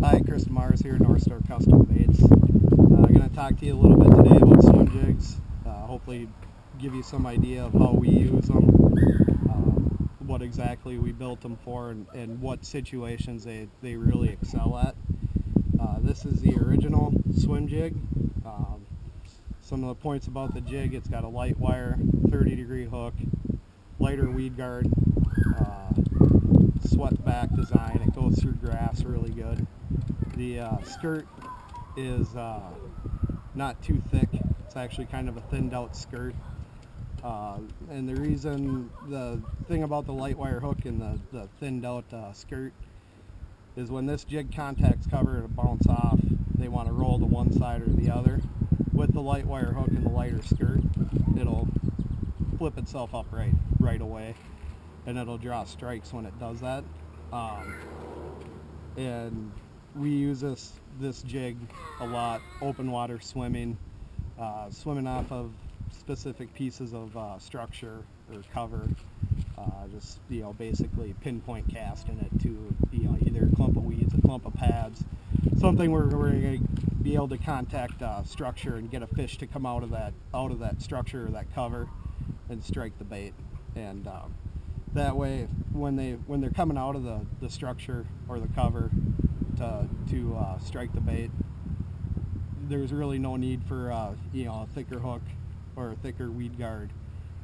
Hi, Chris DeMars here, NorthStar Custom Baits. I'm going to talk to you a little bit today about swim jigs. Hopefully give you some idea of how we use them, what exactly we built them for, and what situations they really excel at. This is the original swim jig. Some of the points about the jig: it's got a light wire, 30-degree hook, lighter weed guard, swept back design. It goes through grass really good. The skirt is not too thick. It's actually kind of a thinned out skirt. And the thing about the light wire hook and the thinned out skirt is when this jig contacts cover and bounce off, they want to roll to one side or the other. With the light wire hook and the lighter skirt, it'll flip itself up right away, and it'll draw strikes when it does that. And we use this jig a lot, open water swimming, swimming off of specific pieces of structure or cover, just basically pinpoint casting it to either a clump of weeds, a clump of pads, something where we're going to be able to contact structure and get a fish to come out of that structure or that cover and strike the bait. And that way, when they're coming out of the structure or the cover to strike the bait, there's really no need for a thicker hook or a thicker weed guard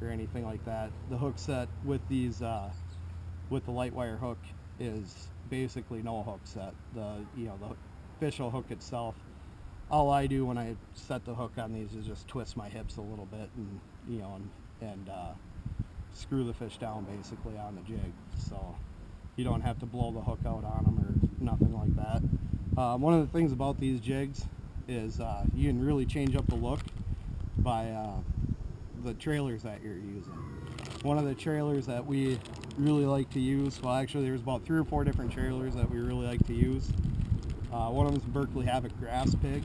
or anything like that. The hook set with these with the light wire hook is basically no hook set. The fish will hook itself. All I do when I set the hook on these is just twist my hips a little bit and screw the fish down basically on the jig, so you don't have to blow the hook out on them or nothing like that. One of the things about these jigs is you can really change up the look by the trailers that you're using. One of the trailers that we really like to use, well actually there's about 3 or 4 different trailers that we really like to use. One of them is Berkeley Havoc Grass Pig,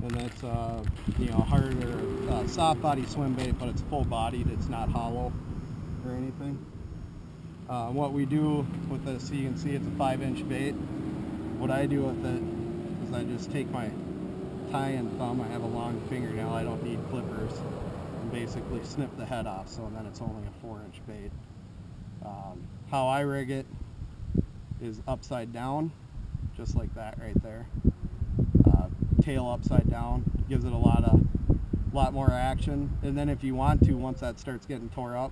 and that's harder, soft body swim bait, but it's full bodied, it's not hollow or anything. What we do with this, so you can see it's a 5-inch bait. What I do with it is I just take my tie and thumb, I have a long fingernail, I don't need clippers, and basically snip the head off, so then it's only a 4-inch bait. How I rig it is upside down, just like that right there. Tail upside down gives it a lot more action, and then if you want to, once that starts getting tore up,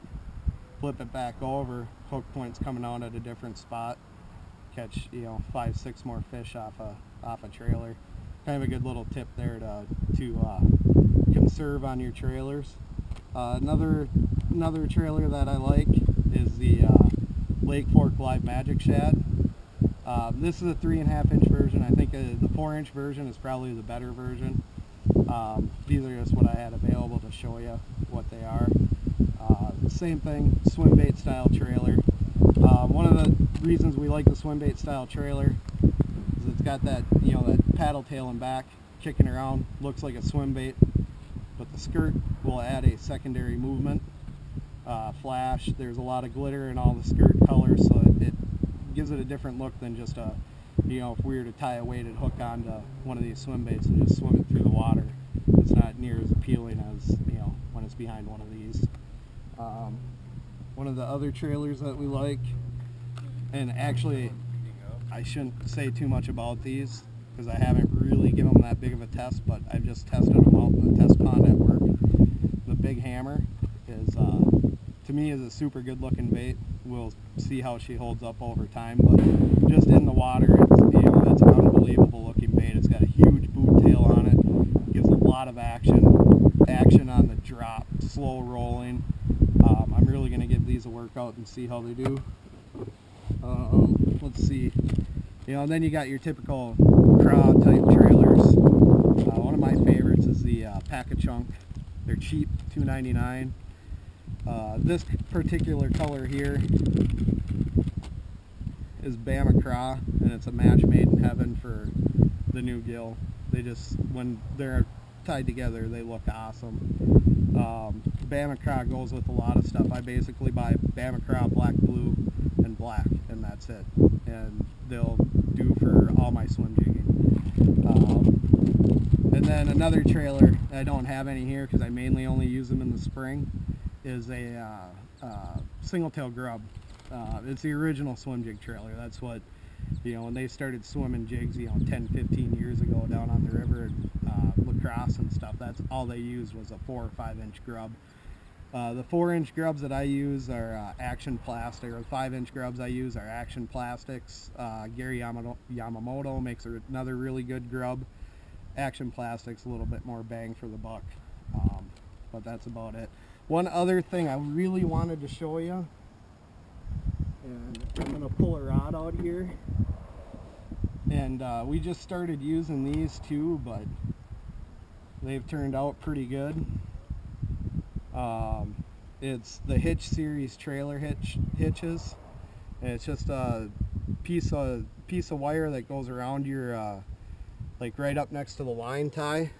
flip it back over, hook points coming out at a different spot, catch 5-6 more fish off a trailer. Kind of a good little tip there to conserve on your trailers. Another trailer that I like is the Lake Fork Live Magic Shad. This is a 3.5-inch version. I think the 4-inch version is probably the better version. These are just what I had available to show you what they are. Same thing, swim bait style trailer. One of the reasons we like the swim bait style trailer is it's got that that paddle tail and back kicking around, looks like a swim bait, but the skirt will add a secondary movement, flash. There's a lot of glitter in all the skirt colors, so it gives it a different look than just a if we were to tie a weighted hook onto one of these swim baits and just swim it through the water. It's not near as appealing as when it's behind one of these. One of the other trailers that we like, and actually I shouldn't say too much about these because I haven't really given them that big of a test, but I've just tested them out in the test pond at work. The Big Hammer is to me is a super good looking bait. We'll see how she holds up over time, but just in the water, it's an unbelievable looking bait. It's got a huge boot tail on it, gives a lot of action on the drop, slow rolling. I'm really going to give these a workout and see how they do. Let's see. And then you got your typical craw type trailers. One of my favorites is the Pack-A-Chunk. They're cheap, $2.99. This particular color here is Bama Craw, and it's a match made in heaven for the new gill. They just, when they're tied together, they look awesome. Bama Craw goes with a lot of stuff. I basically buy Bama Craw, black, blue, and black, and that's it. And they'll do for all my swim jigging. And then another trailer, I don't have any here because I mainly only use them in the spring, is a single tail grub. It's the original swim jig trailer. That's what, when they started swimming jigs, 10, 15 years ago down on the river, lacrosse and stuff, that's all they used was a 4 or 5 inch grub. The 4-inch grubs that I use are Action Plastic, or the 5-inch grubs I use are Action Plastics. Gary Yamamoto makes another really good grub. Action Plastics, a little bit more bang for the buck, but that's about it. One other thing I really wanted to show you, and I'm going to pull a rod out here, and we just started using these too, but they've turned out pretty good. It's the Hitch series trailer hitches, and it's just a piece of wire that goes around your like right up next to the line tie,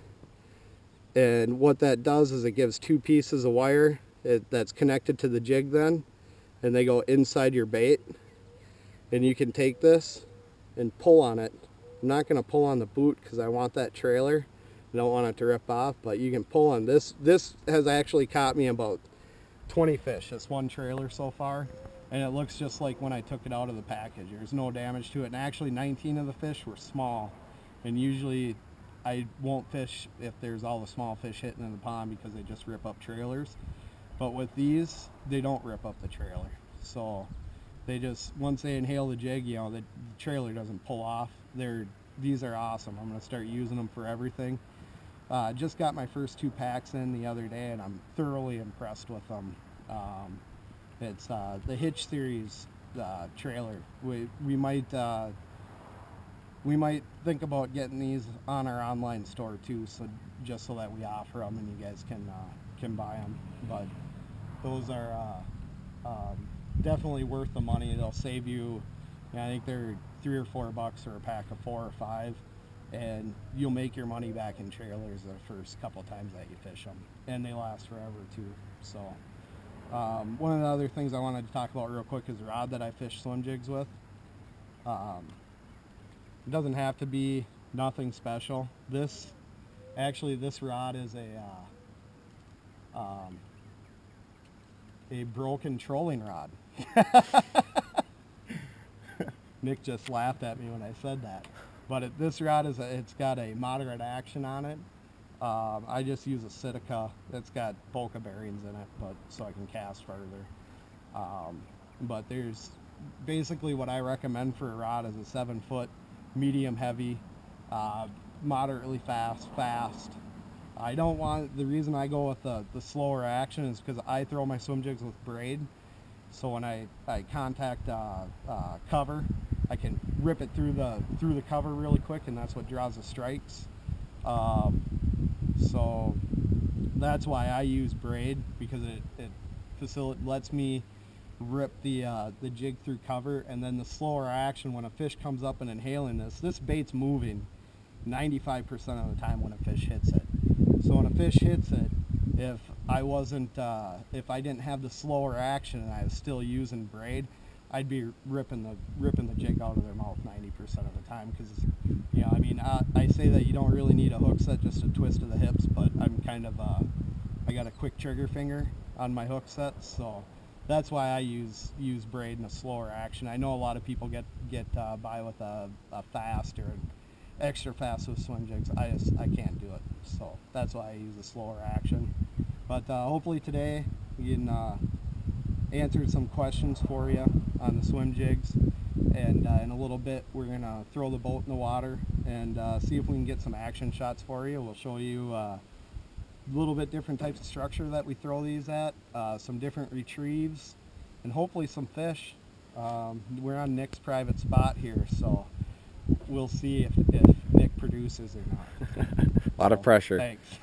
and what that does is it gives 2 pieces of wire that's connected to the jig then, and they go inside your bait, and you can take this and pull on it. I'm not going to pull on the boot because I want that trailer. I don't want it to rip off, but you can pull on this. This has actually caught me about 20 fish, this one trailer so far, and it looks just like when I took it out of the package. There's no damage to it, and actually 19 of the fish were small, and usually I won't fish if there's all the small fish hitting in the pond because they just rip up trailers. But with these, they don't rip up the trailer. So they just, once they inhale the jig, the trailer doesn't pull off. These are awesome. I'm going to start using them for everything. Just got my first 2 packs in the other day, and I'm thoroughly impressed with them. It's the Hitch series trailer. We might think about getting these on our online store too, so just so that we offer them and you guys can buy them. But those are definitely worth the money. They'll save you. I think they're $3 or $4 for a pack of 4 or 5. And you'll make your money back in trailers the first couple times that you fish them, and they last forever too. So one of the other things I wanted to talk about real quick is the rod that I fish swim jigs with. It doesn't have to be nothing special. This rod is a broken trolling rod. Nick just laughed at me when I said that. But this rod it's got a moderate action on it. I just use a Sitica that's got Boca bearings in it, so I can cast further. But there's basically what I recommend for a rod is a 7-foot, medium heavy, moderately fast. I don't want, the reason I go with the slower action is because I throw my swim jigs with braid. So when I contact cover, I can rip it through the cover really quick, and that's what draws the strikes. So that's why I use braid, because it lets me rip the jig through cover. And then the slower action, when a fish comes up and inhaling this bait's moving 95% of the time when a fish hits it. So when a fish hits it, if I didn't have the slower action and I was still using braid, I'd be ripping the jig out of their mouth 90% of the time. Because I say that you don't really need a hook set, just a twist of the hips, but I'm kind of I got a quick trigger finger on my hook set, so that's why I use braid and a slower action. I know a lot of people get by with a fast or an extra fast with swim jigs. I can't do it, so that's why I use a slower action. But hopefully today we can answer some questions for you on the swim jigs, and in a little bit we're gonna throw the boat in the water and see if we can get some action shots for you. We'll show you a little bit different types of structure that we throw these at, some different retrieves, and hopefully some fish. We're on Nick's private spot here, so we'll see if Nick produces or not. A lot of pressure. Thanks.